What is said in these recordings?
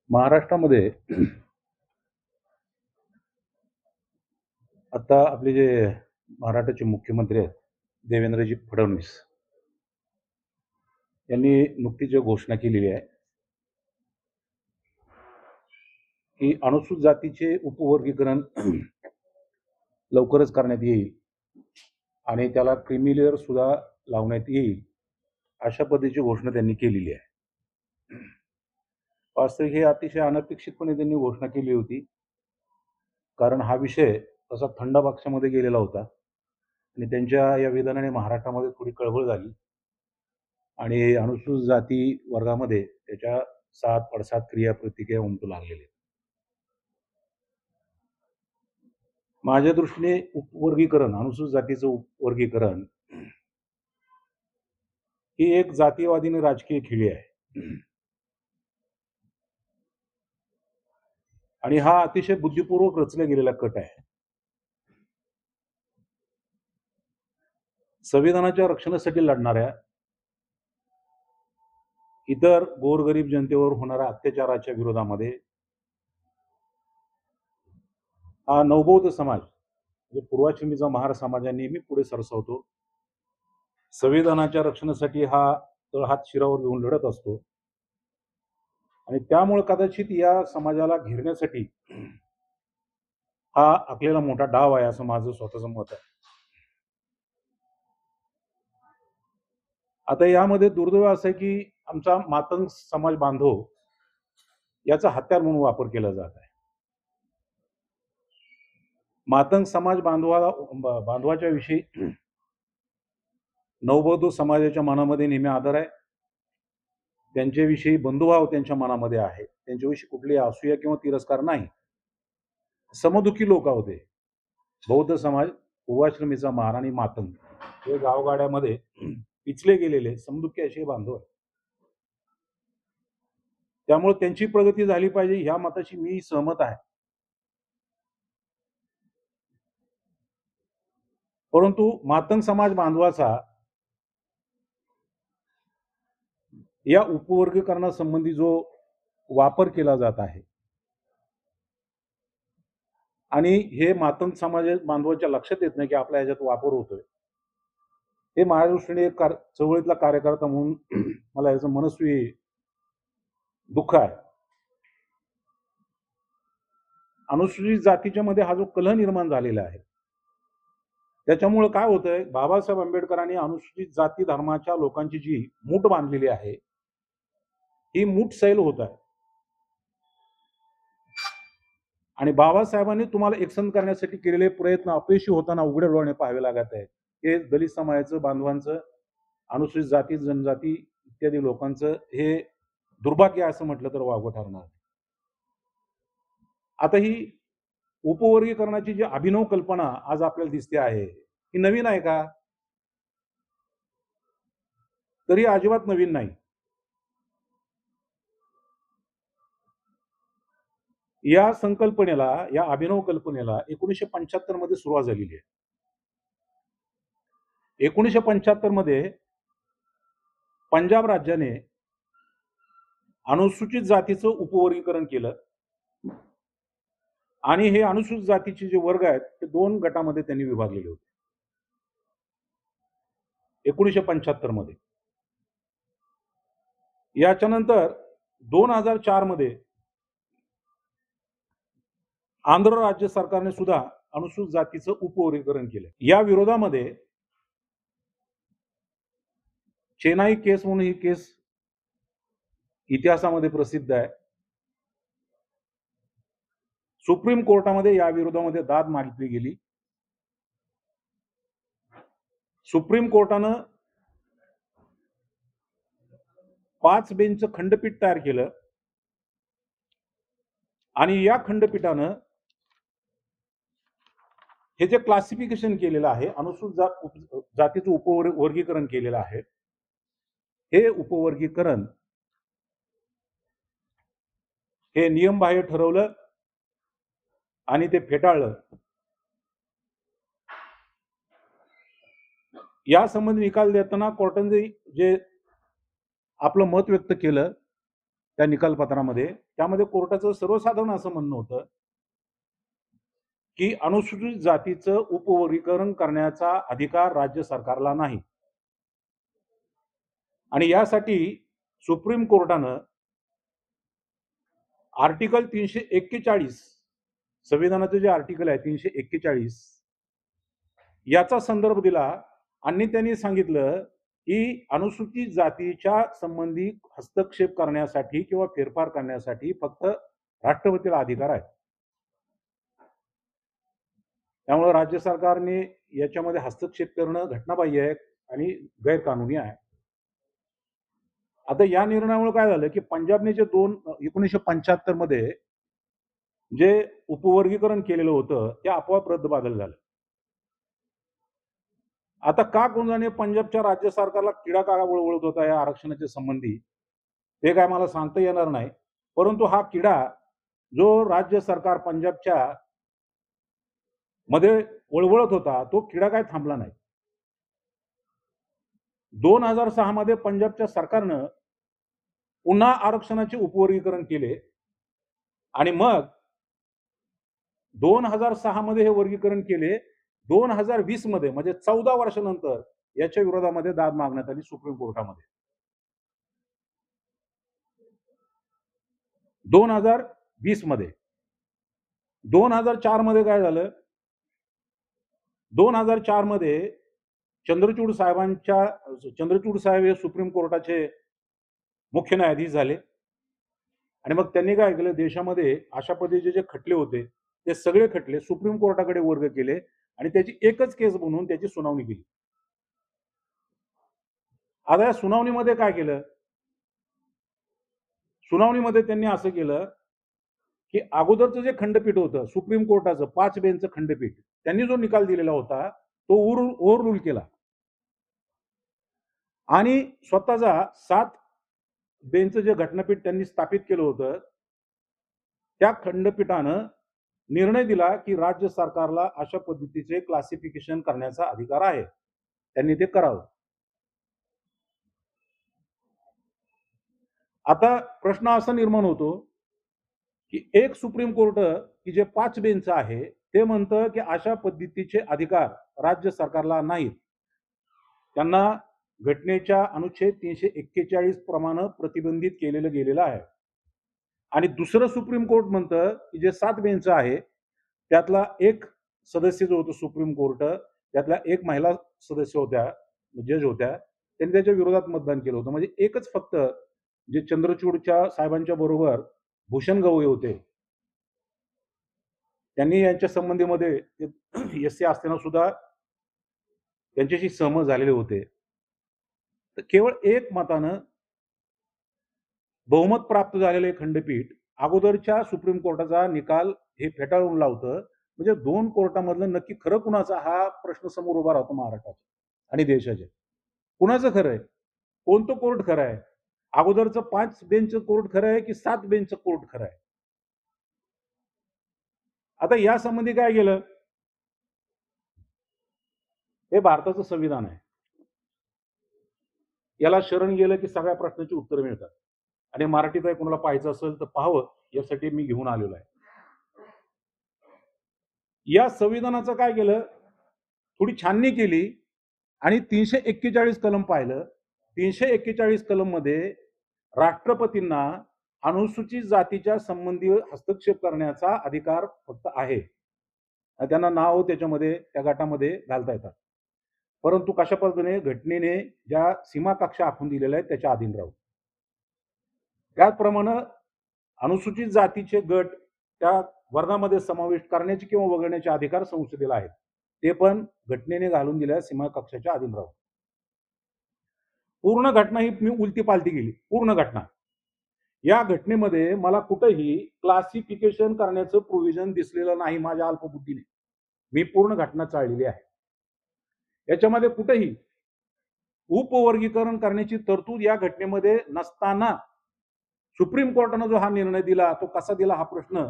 महाराष्ट्रामध्ये आता आपले जे महाराष्ट्राचे मुख्यमंत्री आहेत, देवेंद्रजी फडणवीस यांनी नुकतीच एक घोषणा केलेली आहे, की अनुसूचित जातीचे उपवर्गीकरण लवकरच करण्यात येईल आणि त्याला क्रीमी लेयर सुद्धा लावण्यात येईल, अशा पद्धतीची घोषणा त्यांनी केलेली आहे. वास्तविक हे अतिशय अनपेक्षितपणे त्यांनी घोषणा केली होती. कारण हा विषय तसा थंड पक्षामध्ये गेलेला होता आणि त्यांच्या या विधानाने महाराष्ट्रामध्ये थोडी कळबळ झाली आणि अनुसूचित जाती वर्गामध्ये त्याच्या सात पडसाद क्रियाप्रतिक्रिया उमटू लागलेल्या. माझ्या दृष्टीने उपवर्गीकरण, अनुसूचित जातीचं उपवर्गीकरण ही एक जातीयवादी आणि राजकीय खेळी आहे आणि हा अतिशय बुद्धिपूर्वक रचला गेलेला कट आहे. संविधानाच्या रक्षणासाठी लढणाऱ्या, इतर गोरगरीब जनतेवर होणाऱ्या अत्याचाराच्या विरोधामध्ये हा नवबौद्ध समाज, म्हणजे पूर्वाश्रमीचा महार समाजाने मी पुढे सरसावतो. संविधानाच्या रक्षणासाठी हा तळहात शिरावर घेऊन लढत असतो आणि त्यामुळे कदाचित या समाजाला घेरण्यासाठी हा आखलेला मोठा डाव आहे, असं माझं स्वतःचं मत आहे. आता यामध्ये दुर्दैव असं आहे की आमचा मातंग समाज बांधव याचा हत्यार म्हणून वापर केला जात आहे. मातंग समाज बांधवाच्या विषयी नवबौद्ध समाजाच्या मनामध्ये नेहमी आदर आहे. त्यांच्याविषयी बंधुभाव त्यांच्या मनामध्ये आहे. त्यांच्याविषयी कुठली असूया किंवा तिरस्कार नाही. समदुखी लोक होते. बौद्ध समाज, पूर्वाश्रमीचा महार आणि मातंग हे गावगाड्यामध्ये पिचले गेलेले समदुखी असे बांधव आहेत. त्यामुळे त्यांची प्रगती झाली पाहिजे ह्या मताशी मी सहमत आहे. परंतु मातंग समाज बांधवाचा या उपवर्गीकरणासंबंधी जो वापर केला जात आहे आणि हे मातंग समाज बांधवाच्या लक्षात येत नाही की आपल्या ह्याच्यात वापर होतोय. हे माझ्या दृष्टीने एक चळवळीतला कार्यकर्ता म्हणून मला याचं मनस्वी दुःख आहे. अनुसूचित जातीच्या मध्ये हा जो कलह निर्माण झालेला आहे, त्याच्यामुळे काय होतंय, बाबासाहेब आंबेडकरांनी अनुसूचित जाती धर्माच्या लोकांची जी मूठ बांधलेली आहे, ही मूठ सैल होत आहे आणि बाबासाहेबांनी तुम्हाला एकसंध करण्यासाठी केलेले प्रयत्न अपयशी होताना उघड्या डोळ्याने पाहावे लागत आहे. हे दलित समाजाचं, बांधवांचं, अनुसूचित जाती, जनजाती इत्यादी लोकांचं हे दुर्भाग्य असं म्हटलं तर वावगं ठरणार. आता ही उपवर्गीकरणाची जी अभिनव कल्पना आज आपल्याला दिसते आहे, ही नवीन आहे का? तरी अजिबात नवीन नाही. या संकल्पनेला, या अभिनव कल्पनेला 1975 मध्ये सुरुवात झालेली आहे. 1975 मध्ये पंजाब राज्याने अनुसूचित जातीचं उपवर्गीकरण केलं आणि हे अनुसूचित जातीचे जे वर्ग आहेत ते दोन गटामध्ये त्यांनी विभागलेले होते 1975 मध्ये. याच्यानंतर 2004 मध्ये आंध्र राज्य सरकारने सुद्धा अनुसूचित जातीचं उपवर्गीकरण केलं. या विरोधामध्ये चेनाई केस म्हणून ही केस इतिहासामध्ये प्रसिद्ध आहे. सुप्रीम कोर्टामध्ये या विरोधामध्ये दाद मागितली गेली. सुप्रीम कोर्टानं 5 बेंच खंडपीठ तयार केलं आणि या खंडपीठानं हे जे क्लासिफिकेशन केलेलं आहे, अनुसूचित जातीचं उपवर्गीकरण केलेलं आहे, हे उपवर्गीकरण हे नियमबाह्य ठरवलं आणि ते फेटाळलं. या संबंधी निकाल देताना कोर्टाने जे आपलं मत व्यक्त केलं त्या निकालपत्रामध्ये. त्यामध्ये कोर्टाचं सर्वसाधारण असं म्हणणं होतं, की अनुसूचित जातीचं उपवर्गीकरण करण्याचा अधिकार राज्य सरकारला नाही. आणि यासाठी सुप्रीम कोर्टानं आर्टिकल 341 संविधानाचं जे आर्टिकल आहे 341 याचा संदर्भ दिला आणि त्यांनी सांगितलं, की अनुसूचित जातीच्या संबंधी हस्तक्षेप करण्यासाठी किंवा फेरफार करण्यासाठी फक्त राष्ट्रपतीला अधिकार आहे. त्यामुळे राज्य सरकारने याच्यामध्ये हस्तक्षेप करणं घटनाबाह्य आहे आणि गैरकानूनी आहे. आता या निर्णयामुळे काय झालं, की पंजाबने जे 1975 मध्ये जे उपवर्गीकरण केलेलं होतं ते आपोआप रद्दबातल झालं. आता का कोणाने पंजाबच्या राज्य सरकारला किडा का वळवळत होता या आरक्षणाच्या संबंधी, ते काय मला सांगता येणार नाही. परंतु हा किडा जो राज्य सरकार पंजाबच्या मध्ये वळवळत होता, तो किडा काय थांबला नाही. 2006 मध्ये पंजाबच्या सरकारनं पुन्हा आरक्षणाचे उपवर्गीकरण केले आणि मग 2006 मध्ये हे वर्गीकरण केले. 2020 मध्ये म्हणजे 14 वर्षानंतर याच्या विरोधामध्ये दाद मागण्यात आली सुप्रीम कोर्टामध्ये. 2020 मध्ये 2004 मध्ये काय झालं, 2004 मध्ये चंद्रचूड साहेब हे सुप्रीम कोर्टाचे मुख्य न्यायाधीश झाले आणि मग त्यांनी काय केलं, देशामध्ये अशा पद्धतीचे जे खटले होते ते सगळे खटले सुप्रीम कोर्टाकडे वर्ग केले आणि त्याची एकच केस बनवून त्याची सुनावणी केली. आता या सुनावणीमध्ये काय केलं, सुनावणीमध्ये त्यांनी असं केलं, की अगोदरचं जे खंडपीठ होतं सुप्रीम कोर्टाचं 5 बेंचचं खंडपीठ, त्यांनी जो निकाल दिलेला होता तो ओव्हररूल केला आणि स्वतःचा 7 बेंचचं जे घटनापीठ त्यांनी स्थापित केलं होतं त्या खंडपीठानं निर्णय दिला, की राज्य सरकारला अशा पद्धतीचे क्लासिफिकेशन करण्याचा अधिकार आहे, त्यांनी ते करावं. आता प्रश्न असा निर्माण होतो, की एक सुप्रीम कोर्ट की जे 5 बेंच आहे ते म्हणतं, की अशा पद्धतीचे अधिकार राज्य सरकारला नाहीत. त्यांना घटनेच्या अनुच्छेद 341 प्रमाणे प्रतिबंधित केलेलं गेलेलं आहे. आणि दुसरं सुप्रीम कोर्ट म्हणतं, की जे 7 बेंच आहे त्यातला एक सदस्य जो होतो सुप्रीम कोर्ट, त्यातल्या एक महिला सदस्य होत्या, जज होत्या, त्यांनी त्याच्या विरोधात मतदान केलं होतं. म्हणजे एकच फक्त जे चंद्रचूडच्या साहेबांच्या बरोबर भूषण गवई होते, त्यांनी यांच्या संबंधीमध्ये एससी असताना सुद्धा त्यांच्याशी सहमत झालेले होते. तर केवळ एक मतानं बहुमत प्राप्त झालेले खंडपीठ अगोदरच्या सुप्रीम कोर्टाचा निकाल हे फेटाळून लावतं. म्हणजे 2 कोर्टामधलं नक्की खरं कुणाचा हा प्रश्न समोर उभा राहतो महाराष्ट्राचा आणि देशाच्या. कुणाचं खरं आहे? कोणतं कोर्ट खरं आहे? अगोदरचं 5 बेंचचं कोर्ट खरं आहे की 7 बेंचचं कोर्ट खरं आहे? आता या संबंधी काय केलं? हे भारताचं संविधान आहे. याला शरण गेलं की सगळ्या प्रश्नाची उत्तरं मिळतात. आणि मराठीत आहे, कोणाला पाहायचं असेल तर पाहावं, यासाठी मी घेऊन आलेलो आहे. या संविधानाचं काय केलं, थोडी छाननी केली आणि 341 कलम पाहिलं. 341 कलम मध्ये राष्ट्रपतींना अनुसूचित जातीच्या संबंधी हस्तक्षेप करण्याचा अधिकार फक्त आहे. त्यांना नाव त्याच्यामध्ये त्या गटामध्ये घालता येतात. परंतु कशा पद्धतीने घटनेने ज्या सीमा कक्षा आखून दिलेल्या आहेत त्याच्या अधीन राहू. त्याचप्रमाणे अनुसूचित जातीचे गट त्या वर्गामध्ये समाविष्ट करण्याचे किंवा वगळण्याचे अधिकार संसदेला आहेत. ते पण घटनेने घालून दिलेल्या सीमा कक्षाच्या अधीन राहू. पूर्ण घटना ही मी उलटी पालटी केली. पूर्ण घटना या घटनेमध्ये मला कुठेही क्लासिफिकेशन करण्याचं प्रोव्हिजन दिसलेलं नाही माझ्या अल्पबुद्धीने. मी पूर्ण घटना चाळलेली आहे. याच्यामध्ये कुठेही उपवर्गीकरण करण्याची तरतूद या घटनेमध्ये नसताना सुप्रीम कोर्टाने जो हा निर्णय दिला तो कसा दिला हा प्रश्न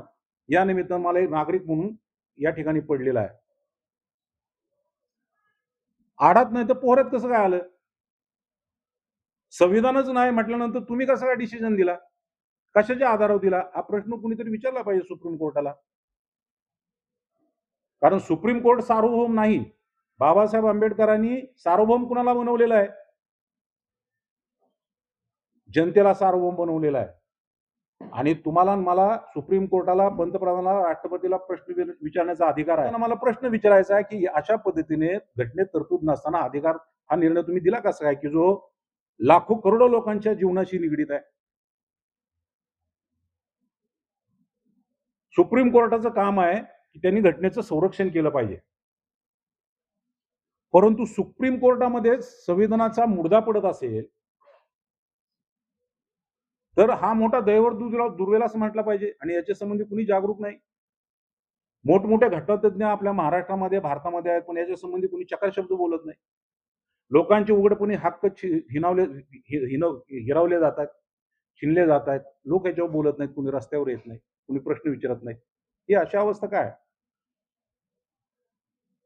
या निमित्तानं मला एक नागरिक म्हणून या ठिकाणी पडलेला आहे. आडात नाही तर पोहरात कसं काय आलं? संविधानच नाही म्हटल्यानंतर तुम्ही कसा काय डिसिजन दिला? कशाच्या आधारावर दिला हा प्रश्न कुणीतरी विचारला पाहिजे सुप्रीम कोर्टाला. कारण सुप्रीम कोर्ट सार्वभौम नाही. बाबासाहेब आंबेडकरांनी सार्वभौम कुणाला बनवलेलं आहे? जनतेला सार्वभौम बनवलेला आहे. आणि तुम्हाला मला सुप्रीम कोर्टाला, पंतप्रधानाला, राष्ट्रपतीला प्रश्न विचारण्याचा अधिकार आहे. मला प्रश्न विचारायचा आहे की अशा पद्धतीने घटनेत तरतूद नसताना अधिकार हा निर्णय तुम्ही दिला कसा काय, की जो लाखो करोडो लोकांच्या जीवनाशी निगडीत आहे. सुप्रीम कोर्टाचं काम आहे की त्यांनी घटनेचं संरक्षण केलं पाहिजे. परंतु सुप्रीम कोर्टामध्ये संविधानाचा मुद्दा पडत असेल तर हा मोठा दैवर दुर्वेल असं म्हटलं पाहिजे. आणि याच्या संबंधी कुणी जागरूक नाही. मोठमोठे घटनातज्ञ आपल्या महाराष्ट्रामध्ये, भारतामध्ये आहेत, पण याच्या संबंधी कुणी चकार शब्द बोलत नाही. लोकांचे उघडपणे हक्क हिरावले जातात, छिनले जात आहेत. लोक याच्यावर बोलत नाहीत, कुणी रस्त्यावर येत नाही, कुणी प्रश्न विचारत नाही. ही अशा अवस्था काय?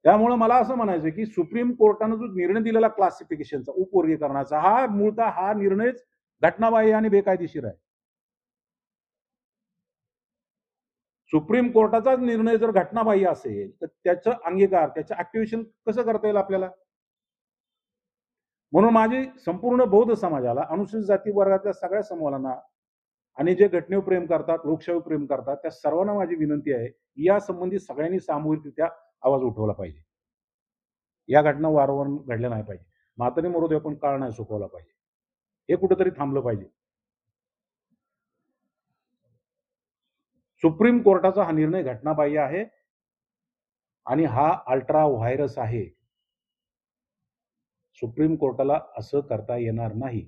त्यामुळे मला असं म्हणायचं की सुप्रीम कोर्टानं जो निर्णय दिलेला क्लासिफिकेशनचा, उपवर्गीकरणाचा, हा मूळतः हा निर्णयच घटनाबाह्य आणि बेकायदेशीर आहे. सुप्रीम कोर्टाचाच निर्णय जर घटनाबाह्य असेल तर त्याचं अंगीकार, त्याचं ऍक्टिव्हेशन कसं करता येईल आपल्याला? म्हणून माझी संपूर्ण बौद्ध समाजाला, अनुसूचित जाती वर्गातल्या सगळ्या समूहांना आणि जे घटनेवर प्रेम करतात, लोकशाहीवर प्रेम करतात, त्या सर्वांना माझी विनंती आहे, या संबंधी सगळ्यांनी सामूहिकरित्या आवाज उठवला पाहिजे. या घटना वारंवार घडल्या नाही पाहिजे. म्हातारी मरोदे पण काळ नाही सुकवला पाहिजे. हे कुठेतरी थांबलं पाहिजे. सुप्रीम कोर्टाचा हा निर्णय घटनाबाह्य आहे आणि हा अल्ट्रा व्हायरस आहे. सुप्रीम कोर्टाला असं करता येणार नाही.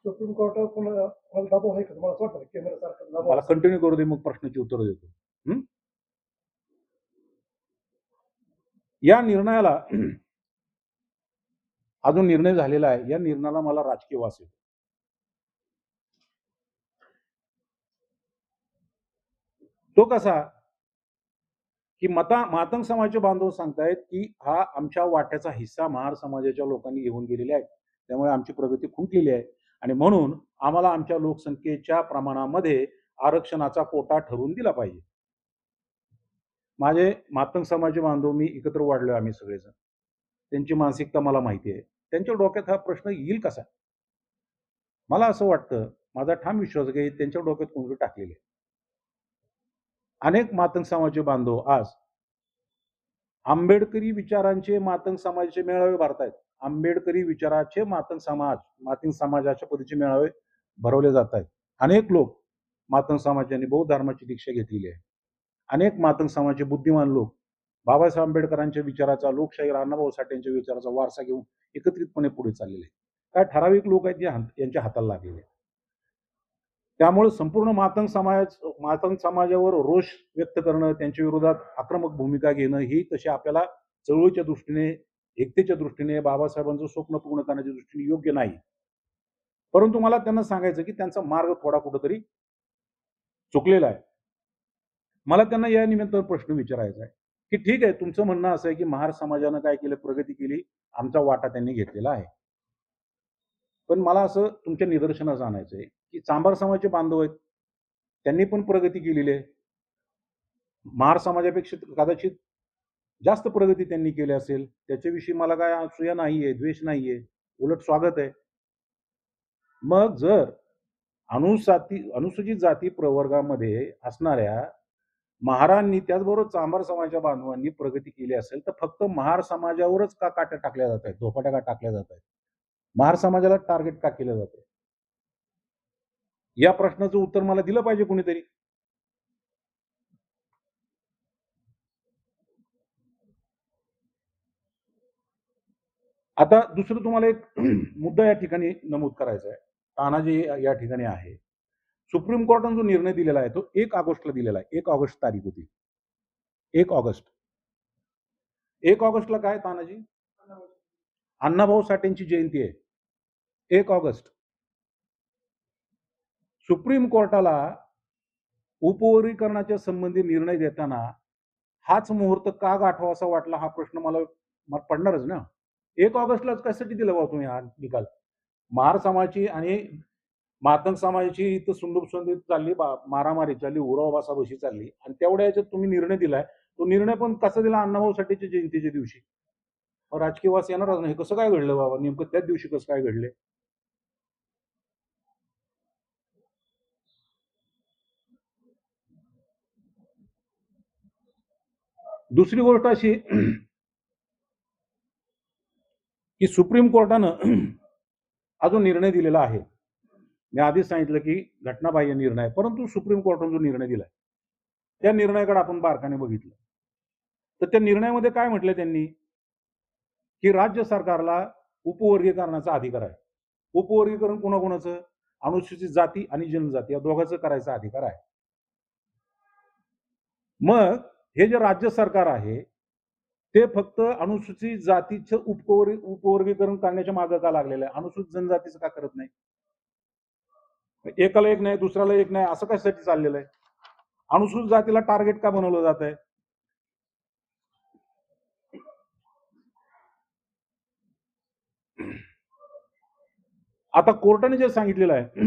सुप्रीम कोर्ट दबाव आहे का तुम्हाला असं वाटतं केंद्र सरकार मला कंटिन्यू करू दे, मग प्रश्नाची उत्तर देतो. या निर्णयाला अजून निर्णय झालेला आहे. या निर्णयाला मला राजकीय वास येतो. तो कसा की मातंग समाजाचे बांधव सांगतायत की हा आमच्या वाट्याचा हिस्सा महार समाजाच्या लोकांनी घेऊन गेलेले आहेत, त्यामुळे आमची प्रगती खुंटलेली आहे आणि म्हणून आम्हाला आमच्या लोकसंख्येच्या प्रमाणामध्ये आरक्षणाचा कोटा ठरवून दिला पाहिजे. माझे मातंग समाजाचे बांधव, मी एकत्र वाढलोय आम्ही सगळेजण. त्यांची मानसिकता मला माहिती आहे. त्यांच्या डोक्यात हा प्रश्न येईल कसा? मला असं वाटतं, माझा ठाम विश्वास आहे की त्यांच्या डोक्यात कोणतरी टाकलेले. अनेक मातंग समाजाचे बांधव आज आंबेडकरी विचारांचे मातंग समाजाचे मेळावे भरतायत. आंबेडकरी विचाराचे मातंग समाजाच्या पद्धतीचे मेळावे भरवले जात आहेत. अनेक लोक मातंग समाजाने बौद्ध धर्माची दीक्षा घेतलेली आहे. अनेक मातंग समाजाचे बुद्धिमान लोक बाबासाहेब आंबेडकरांच्या विचाराचा, लोकशाहीर अण्णाभाऊ साठेंच्या विचाराचा वारसा घेऊन एकत्रितपणे पुढे चाललेले आहेत. काय ठराविक लोक आहेत जे यांच्या हाताला लागलेले आहेत. त्यामुळे संपूर्ण मातंग समाजावर रोष व्यक्त करणं, त्यांच्या विरोधात आक्रमक भूमिका घेणं ही तशी आपल्याला चळवळीच्या दृष्टीने, एकतेच्या दृष्टीने, बाबासाहेबांचं स्वप्न पूर्ण करण्याच्या दृष्टीने योग्य नाही. परंतु मला त्यांना सांगायचं की त्यांचा मार्ग थोडा कुठेतरी चुकलेला आहे. मला त्यांना या निमित्तानं प्रश्न विचारायचा आहे की ठीक आहे, तुमचं म्हणणं असं आहे की महार समाजानं काय केलं, प्रगती केली, आमचा वाटा त्यांनी घेतलेला आहे. पण मला असं तुमच्या निदर्शनास आणायचं आहे की चांभार समाजाचे बांधव आहेत, त्यांनी पण प्रगती केलेली आहे. महार समाजापेक्षा कदाचित जास्त प्रगती त्यांनी केली असेल. त्याच्याविषयी मला काय असूया नाहीये, द्वेष नाहीये, उलट स्वागत आहे. मग जर अनुसूचित जाती प्रवर्गामध्ये असणाऱ्या महारांनी, त्याचबरोबर चांभार समाजाच्या बांधवांनी प्रगती केली असेल तर फक्त महार समाजावरच का काट्या टाकल्या जात आहेत, धोपाट्या का टाकल्या जात आहेत? महार समाजाला टार्गेट का केलं जातं? या प्रश्नाचं उत्तर मला दिलं पाहिजे कोणीतरी. आता दुसरं तुम्हाला एक मुद्दा या ठिकाणी नमूद करायचा आहे. तानाजी या ठिकाणी आहे. सुप्रीम कोर्टाने जो निर्णय दिलेला आहे तो 1 ऑगस्टला दिलेला आहे. 1 ऑगस्ट तारीख होती. 1 ऑगस्ट. 1 ऑगस्टला काय तानाजी? अण्णाभाऊ साठेंची जयंती आहे. 1 ऑगस्ट. सुप्रीम कोर्टाला उपवर्गीकरणाच्या संबंधी निर्णय देताना हाच मुहूर्त का गाठावा असा वाटला, हा प्रश्न मला पडणारच ना. 1 ऑगस्टलाच कशासाठी दिला बा तुम्ही हा निकाल? महार समाजाची आणि मातंग समाजाची इथं सुंदूक चालली, मारामारी चालली, उराव बसाबशी चालली आणि तेवढ्या याच्यात तुम्ही निर्णय दिलाय. तो निर्णय पण कसा दिला? अण्णाभाऊ साठेच्या जयंतीच्या दिवशी. राजकीय वास येणारच नाही. कसं काय घडलं बाबा? नेमकं त्याच दिवशी कसं काय घडले? दुसरी गोष्ट अशी की सुप्रीम कोर्टानं अजून निर्णय दिलेला आहे. मी आधीच सांगितलं की घटनाबाह्य निर्णय आहे, परंतु सुप्रीम कोर्टाने जो निर्णय दिलाय त्या निर्णयाकडे आपण बारकाने बघितलं तर त्या निर्णयामध्ये काय म्हटलंय त्यांनी की राज्य सरकारला उपवर्गीकरणाचा अधिकार आहे. उपवर्गीकरण कोणाकोणाचं? अनुसूचित जाती आणि जनजाती या दोघांचं करायचा अधिकार आहे. मग हे जे राज्य सरकार आहे ते फक्त अनुसूचित जातीचं उपवर्गीकरण करण्याच्या मागे का लागलेलं आहे? अनुसूचित जनजातीचं का करत नाही? एकाला एक नाही, दुसऱ्याला एक नाही, असं कशासाठी चाललेलं आहे? अनुसूचित जातीला टार्गेट का बनवलं जात आहे? आता कोर्टाने जे सांगितलेलं आहे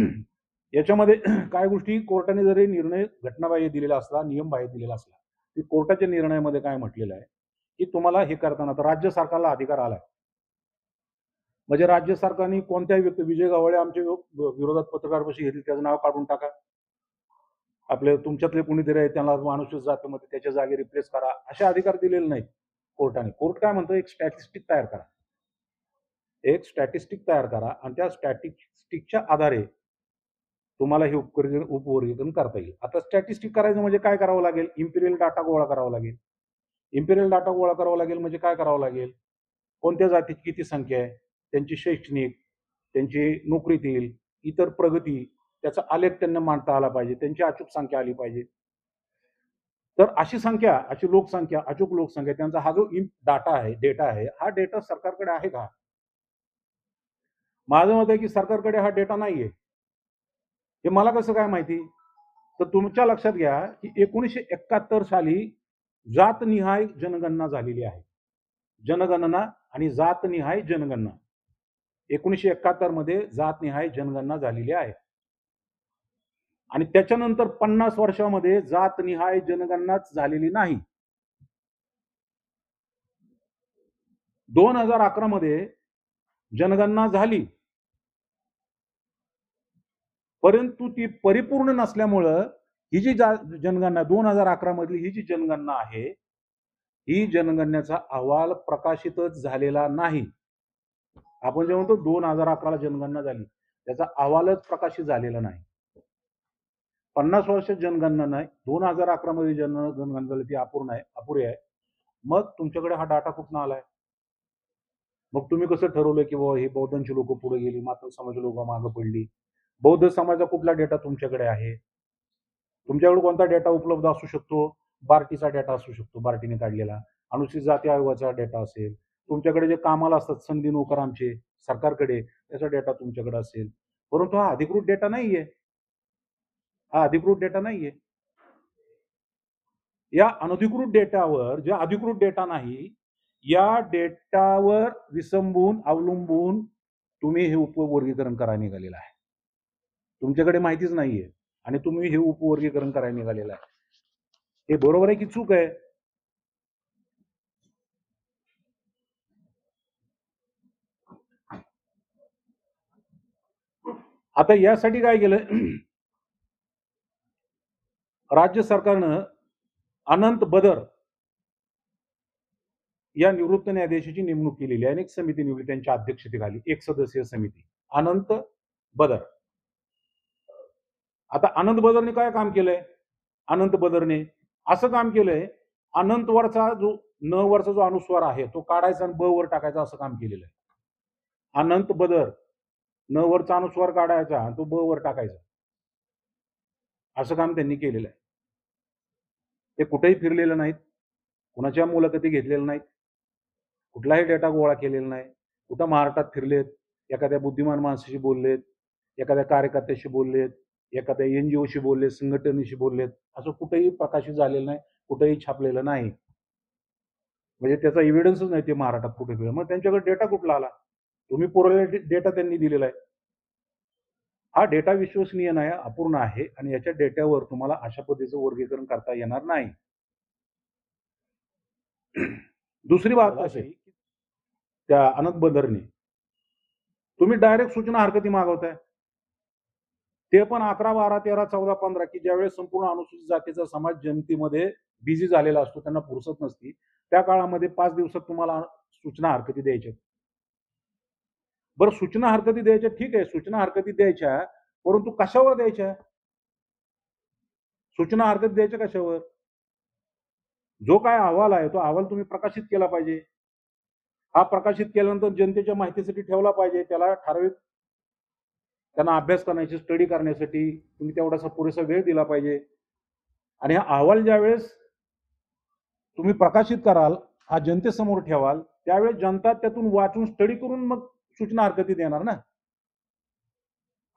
याच्यामध्ये काय गोष्टी कोर्टाने जरी निर्णय घटनाबाह्य दिलेला असला, नियमबाह्य दिलेला असला, की कोर्टाच्या निर्णयामध्ये काय म्हटलेलं आहे की तुम्हाला हे करताना तर राज्य सरकारला अधिकार आलाय. म्हणजे राज्य सरकारने कोणत्याही व्यक्ती, विजय गव्हाळे आमच्या विरोधात पत्रकार परिषद घेतली, त्याचं नाव काढून टाका. आपले तुमच्यातले कोणीतरी आहे त्यांना अनुसूचित जातीमध्ये त्याच्या जागी रिप्लेस करा, असे अधिकार दिलेले नाहीत कोर्टाने. कोर्ट काय म्हणतो? एक स्टॅटिस्टिक तयार करा, एक स्टॅटिस्टिक तयार करा आणि त्या स्टॅटिस्टिकच्या आधारे तुम्हाला हे उपवर्गीकरण करता येईल. आता स्टॅटिस्टिक करायचं म्हणजे काय करावं लागेल? इम्पिरियल डाटा गोळा करावा लागेल. इम्पिरियल डाटा गोळा करावा लागेल म्हणजे काय करावं लागेल? कोणत्या जातीची किती संख्या आहे, त्यांची शैक्षणिक, त्यांची नोकरीतील, इतर प्रगती, त्याचा आलेख त्यांना मांडता आला पाहिजे, त्यांची अचूक संख्या आली पाहिजे. तर अशी संख्या, अशी लोकसंख्या, अचूक लोकसंख्या, त्यांचा हा जो डेटा आहे, हा डेटा सरकारकडे आहे का? माझं मत आहे की सरकारकडे हा डेटा नाहीये. हे मला कसं काय माहिती? तर तुमच्या लक्षात घ्या की 1971 साली जातनिहाय जनगणना झालेली आहे. जनगणना आणि जातनिहाय जनगणना 1971 मध्ये जातनिहाय जनगणना झालेली आहे आणि त्याच्यानंतर 50 वर्षामध्ये जातनिहाय जनगणनाच झालेली नाही. 2011 मध्ये जनगणना झाली, परंतु ती परिपूर्ण नसल्यामुळं ही जी जनगणना 2011 मधली ही जी जनगणना आहे, ही जनगणनेचा अहवाल प्रकाशितच झालेला नाही. आपण जे म्हणतो 2011 ला जनगणना झाली, त्याचा अहवालच प्रकाशित झालेला नाही. 50 वर्ष जनगणना नाही, 2011 मध्ये जनगणना झाली, ती अपुरी आहे. मग तुमच्याकडे हा डाटा कुठून आलाय? मग तुम्ही कसं ठरवलं की बाबा ही बौद्धांची लोक पुढे गेली, मातंग समाजाची लोक मागे पडली? बौद्ध समाजाचा कुठला डेटा तुमच्याकडे आहे? तुमच्याकडे कोणता डेटा उपलब्ध असू शकतो? बार्टीचा डेटा असू शकतो, बार्टीने काढलेला. अनुसूचित जाती आयोगाचा डेटा असेल. तुमच्याकडे जे कामाला असतात संधी नोकर आमचे सरकारकडे, त्याचा डेटा तुमच्याकडे असेल. परंतु हा अधिकृत डेटा नाहीये. हा अधिकृत डेटा नाहीये. या अनधिकृत डेटावर, जे अधिकृत डेटा नाही, या डेटावर विसंबून अवलंबून तुम्ही हे उपवर्गीकरण करायला निघालेलं आहे. तुमच्याकडे माहितीच नाहीये आणि तुम्ही हे उपवर्गीकरण करायला निघालेलं आहे. हे बरोबर आहे की चूक आहे? आता यासाठी काय केलं? राज्य सरकारनं अनंत बदर या निवृत्त न्यायाधीशाची नेमणूक केलेली आहे. एक समिती निवडली त्यांच्या अध्यक्षतेखाली, 1 सदस्यीय समिती, अनंत बदर. आता अनंत बदरने काय काम केलंय? अनंत बदरने असं काम केलंय, अनंत वरचा जो न वरचा जो अनुस्वार आहे तो काढायचा आणि ब वर टाकायचा, असं काम केलेलं आहे. अनंत बदर न वरचा अनुस्वार काढायचा आणि तो ब वर टाकायचा, असं काम त्यांनी केलेलं आहे. ते कुठेही फिरलेलं नाहीत, कुणाच्या मुलाखती घेतलेल्या नाहीत, कुठलाही डेटा गोळा केलेला नाही. कुठं महाराष्ट्रात फिरलेत, एखाद्या बुद्धिमान माणसाशी बोललेत, एखाद्या कार्यकर्त्याशी बोललेत, एखाद्या एनजीओशी बोललेत, संघटनेशी बोललेत, असं कुठेही प्रकाशित झालेलं नाही, कुठेही छापलेलं नाही. म्हणजे त्याचा एव्हिडन्सच नाही ते महाराष्ट्रात कुठे फिरलं. मग त्यांच्याकडे डेटा कुठला आला? तुम्ही पुरवलेला डेटा त्यांनी दिलेला आहे. हा डेटा विश्वसनीय नाही, अपूर्ण आहे आणि याच्या डेटावर तुम्हाला अशा पद्धतीचं वर्गीकरण करता येणार नाही. दुसरी बात अशी की त्या अनंत बंदरने तुम्ही डायरेक्ट सूचना हरकती मागवताय, ते पण 11, 12, 13, 14, 15 की ज्यावेळेस संपूर्ण अनुसूचित जातीचा समाज जनतेमध्ये बिझी झालेला असतो, त्यांना फुरसत नसती, त्या काळामध्ये 5 दिवसात तुम्हाला सूचना हरकती द्यायच्या. बरं, सूचना हरकती द्यायच्या ठीक आहे, सूचना हरकती द्यायच्या, परंतु कशावर द्यायच्या? सूचना हरकत द्यायच्या कशावर? जो काय अहवाल आहे तो अहवाल तुम्ही प्रकाशित केला पाहिजे. हा प्रकाशित केल्यानंतर जनतेच्या माहितीसाठी ठेवला पाहिजे. त्याला ठराविक त्यांना अभ्यास करण्याची, स्टडी करण्यासाठी तुम्ही तेवढासा पुरेसा वेळ दिला पाहिजे. आणि हा अहवाल ज्यावेळेस तुम्ही प्रकाशित कराल, हा जनतेसमोर ठेवाल, त्यावेळेस जनता त्यातून वाचून स्टडी करून मग सूचना हरकती देणार ना.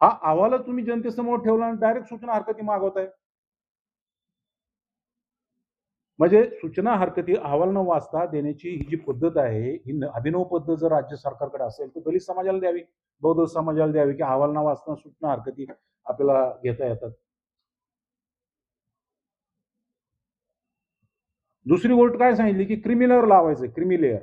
हा अहवालच तुम्ही जनतेसमोर ठेवला आणि डायरेक्ट सूचना हरकती मागवताय. म्हणजे सूचना हरकती अहवाल न वाचता देण्याची ही जी पद्धत आहे, ही अभिनव पद्धत जर राज्य सरकारकडे असेल तर दलित समाजाला द्यावी, बौद्ध समाजाला द्यावी, की अहवाल न वाचता सूचना हरकती आपल्याला घेता येतात. दुसरी गोष्ट काय सांगितली की क्रिमी लेअर लावायचं, क्रिमी लेअर.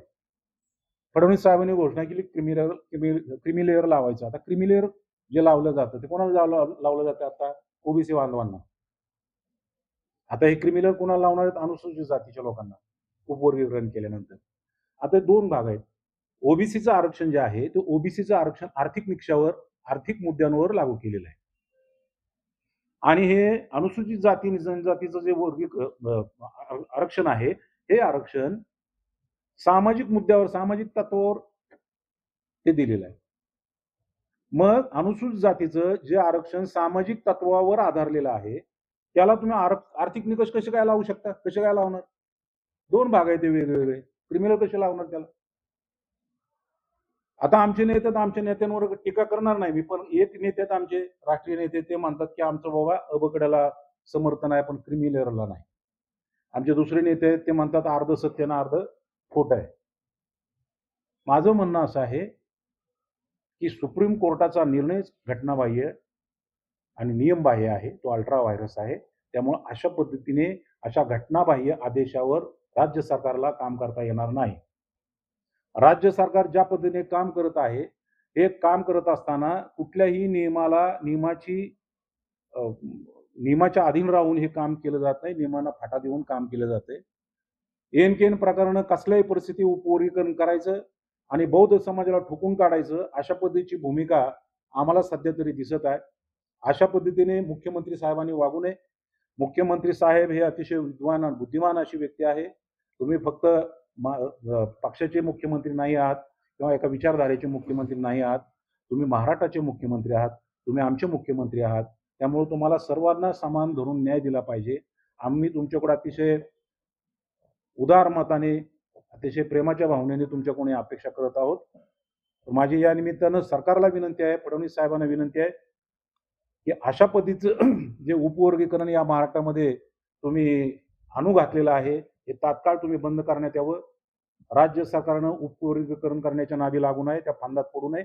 फडणवीस साहेबांनी घोषणा केली क्रिमी लेअर लावायचं. आता क्रिमी लेअर जे लावलं जातं ते कोणाला लावलं जातं? आता ओबीसी बांधवांना. आता हे क्रिमी लेअर कोणाला लावणार आहेत? अनुसूचित जातीच्या लोकांना उपवर्गीकरण केल्यानंतर. आता 2 भाग आहेत. ओबीसीचं आरक्षण जे आहे ते ओबीसीचं आरक्षण आर्थिक निकषावर, आर्थिक मुद्द्यांवर लागू केलेलं आहे. आणि हे अनुसूचित जाती जनजातीचं जे आरक्षण आहे, हे आरक्षण सामाजिक मुद्द्यावर, सामाजिक तत्वावर ते दिलेलं आहे. मग अनुसूचित जातीचं जे आरक्षण सामाजिक तत्वावर आधारलेलं आहे, त्याला तुम्ही आर्थिक निकष कसे काय लावू शकता? कसे काय लावणार? 2 भाग आहेत ते वेगवेगळे. क्रिमिनल कसे लावणार त्याला? आता आमचे नेते तर आमच्या नेत्यांवर टीका करणार नाही मी, पण एक नेते आहेत आमचे राष्ट्रीय नेते, ते म्हणतात की आमचं बाबा अबकड्याला समर्थन आहे पण क्रिमिनलला नाही. आमचे दुसरे नेते आहेत ते म्हणतात अर्ध सत्य ना अर्ध खोटं आहे. माझं म्हणणं असं आहे की सुप्रीम कोर्टाचा निर्णय घटनाबाह्य आणि नियमबाह्य आहे, तो अल्ट्रा व्हायरस आहे. त्यामुळे अशा पद्धतीने अशा घटनाबाह्य आदेशावर राज्य सरकारला काम करता येणार नाही. राज्य सरकार ज्या पद्धतीने काम करत आहे, हे काम करत असताना कुठल्याही नियमाच्या अधीन राहून हे काम केलं जात नाही. नियमांना फाटा देऊन काम केलं जातंय. एन प्रकरणानं कसल्याही परिस्थिती उपवर्गीकरण करायचं आणि बौद्ध समाजाला ठोकून काढायचं, अशा पद्धतीची भूमिका आम्हाला सध्या तरी दिसत आहे. अशा पद्धतीने मुख्यमंत्री साहेबांनी वागू नये. मुख्यमंत्री साहेब हे अतिशय विद्वान आणि बुद्धिमान अशी व्यक्ती आहे. तुम्ही फक्त पक्षाचे मुख्यमंत्री नाही आहात किंवा एका विचारधारेचे मुख्यमंत्री नाही आहात. तुम्ही महाराष्ट्राचे मुख्यमंत्री आहात. तुम्ही आमचे मुख्यमंत्री आहात. त्यामुळे तुम्हाला सर्वांना समान धरून न्याय दिला पाहिजे. आम्ही तुमच्याकडे अतिशय उदार मताने, अतिशय प्रेमाच्या भावनेने तुमच्याकडून अपेक्षा करत आहोत. माझी या निमित्तानं सरकारला विनंती आहे, फडणवीस साहेबांना विनंती आहे की अशा पद्धतीचं जे उपवर्गीकरण या महाराष्ट्रामध्ये तुम्ही आणू घातलेलं आहे, हे तात्काळ तुम्ही बंद करण्यात यावं. राज्य सरकारनं उपवर्गीकरण करण्याच्या नादी लागू नये, त्या फांदात पडू नये.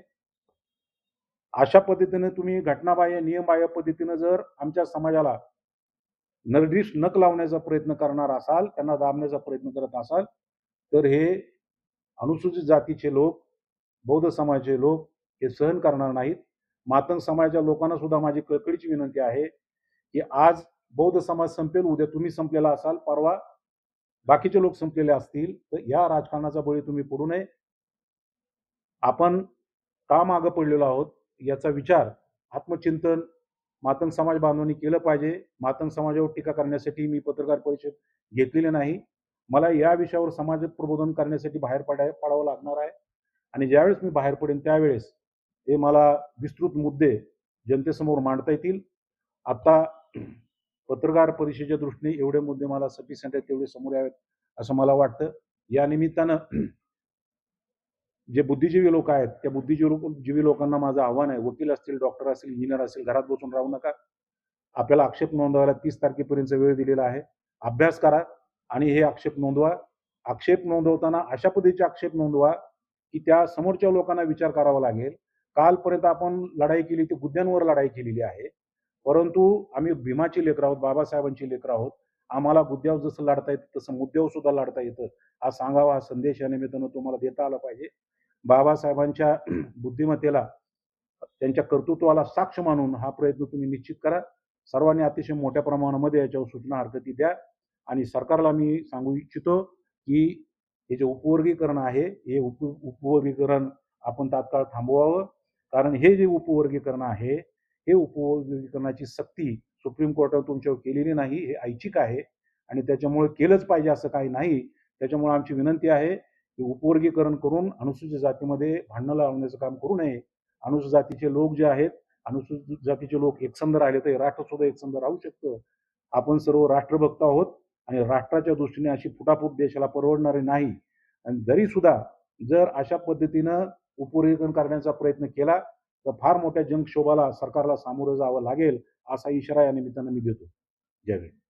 अशा पद्धतीने तुम्ही घटनाबाह्य, नियमबाह्य पद्धतीनं जर आमच्या समाजाला निर्दिष्ट नख लावण्याचा प्रयत्न करणार असाल, त्यांना दाबण्याचा प्रयत्न करत असाल, तर हे अनुसूचित जातीचे लोक, बौद्ध समाजाचे लोक हे सहन करणार नाहीत. मातंग समाजाच्या लोकांना सुद्धा माझी कळकळीची विनंती आहे की आज बौद्ध समाज संपेल, उद्या तुम्ही संपलेला असाल, परवा बाकीचे लोक संपलेले असतील, तर या राजकारणाचा बळी तुम्ही पडू नये. आपण का मागं पडलेलो आहोत याचा विचार, आत्मचिंतन मातंग समाज बांधवांनी केलं पाहिजे. मातंग समाजावर टीका करण्यासाठी मी पत्रकार परिषद घेतलेली नाही. मला या विषयावर समाज प्रबोधन करण्यासाठी बाहेर पडावं लागणार आहे आणि ज्यावेळेस मी बाहेर पडेन त्यावेळेस हे मला विस्तृत मुद्दे जनतेसमोर मांडता येतील. आता पत्रकार परिषदेच्या दृष्टीने एवढे मुद्दे मला सफिशियंट आहेत, तेवढे समोर यावेत असं मला वाटतं. या निमित्तानं जे बुद्धिजीवी लोक आहेत, त्या बुद्धिजीवी लोकांना माझं आव्हान आहे, वकील असतील, डॉक्टर असतील, इंजिनियर असतील, घरात बसून राहू नका. आपल्याला आक्षेप नोंदवायला 30 तारखेपर्यंत वेळ दिलेला आहे. अभ्यास करा आणि हे आक्षेप नोंदवा. आक्षेप नोंदवताना अशा पद्धतीचे आक्षेप नोंदवा की त्या समोरच्या लोकांना विचार करावा लागेल कालपर्यंत आपण लढाई केली ती गुद्द्यांवर लढाई केलेली आहे. परंतु आम्ही भीमाची लेकरं आहोत, बाबासाहेबांची लेकरं आहोत. आम्हाला गुद्द्यावर जसं लढता येतं तसं मुद्द्यावर सुद्धा लढता येतं. हा सांगावा, हा संदेश या निमित्तानं तुम्हाला देता आला पाहिजे. बाबासाहेबांच्या बुद्धिमत्तेला, त्यांच्या कर्तृत्वाला साक्ष मानून हा प्रयत्न तुम्ही निश्चित करा. सर्वांनी अतिशय मोठ्या प्रमाणामध्ये याच्यावर सूचना हरकती द्या आणि सरकारला मी सांगू इच्छितो, की हे जे उपवर्गीकरण आहे, हे उपवर्गीकरण आपण तात्काळ थांबवावं. कारण हे जे उपवर्गीकरण आहे, हे उपवर्गीकरणाची सक्ती सुप्रीम कोर्टाने तुमच्यावर केलेली नाही. हे ऐच्छिक आहे आणि त्याच्यामुळे केलंच पाहिजे असं काही नाही. त्याच्यामुळे आमची विनंती आहे, की उपवर्गीकरण करून अनुसूचित जातीमध्ये भांडणं लावण्याचं काम करू नये. अनुसूचित जातीचे लोक जे आहेत, अनुसूचित जातीचे लोक एकसंध राहिले तर हे राष्ट्र सुद्धा एकसंध राहू शकतं. आपण सर्व राष्ट्रभक्त आहोत आणि राष्ट्राच्या दृष्टीने अशी फुटाफूट देशाला परवडणारी नाही. आणि जरी सुद्धा जर अशा पद्धतीनं उपवर्गीकरण करण्याचा प्रयत्न केला तर फार मोठ्या जंगशोभाला सरकारला सामोरं जावं लागेल, असा इशारा या निमित्तानं मी देतो. जय हिंद.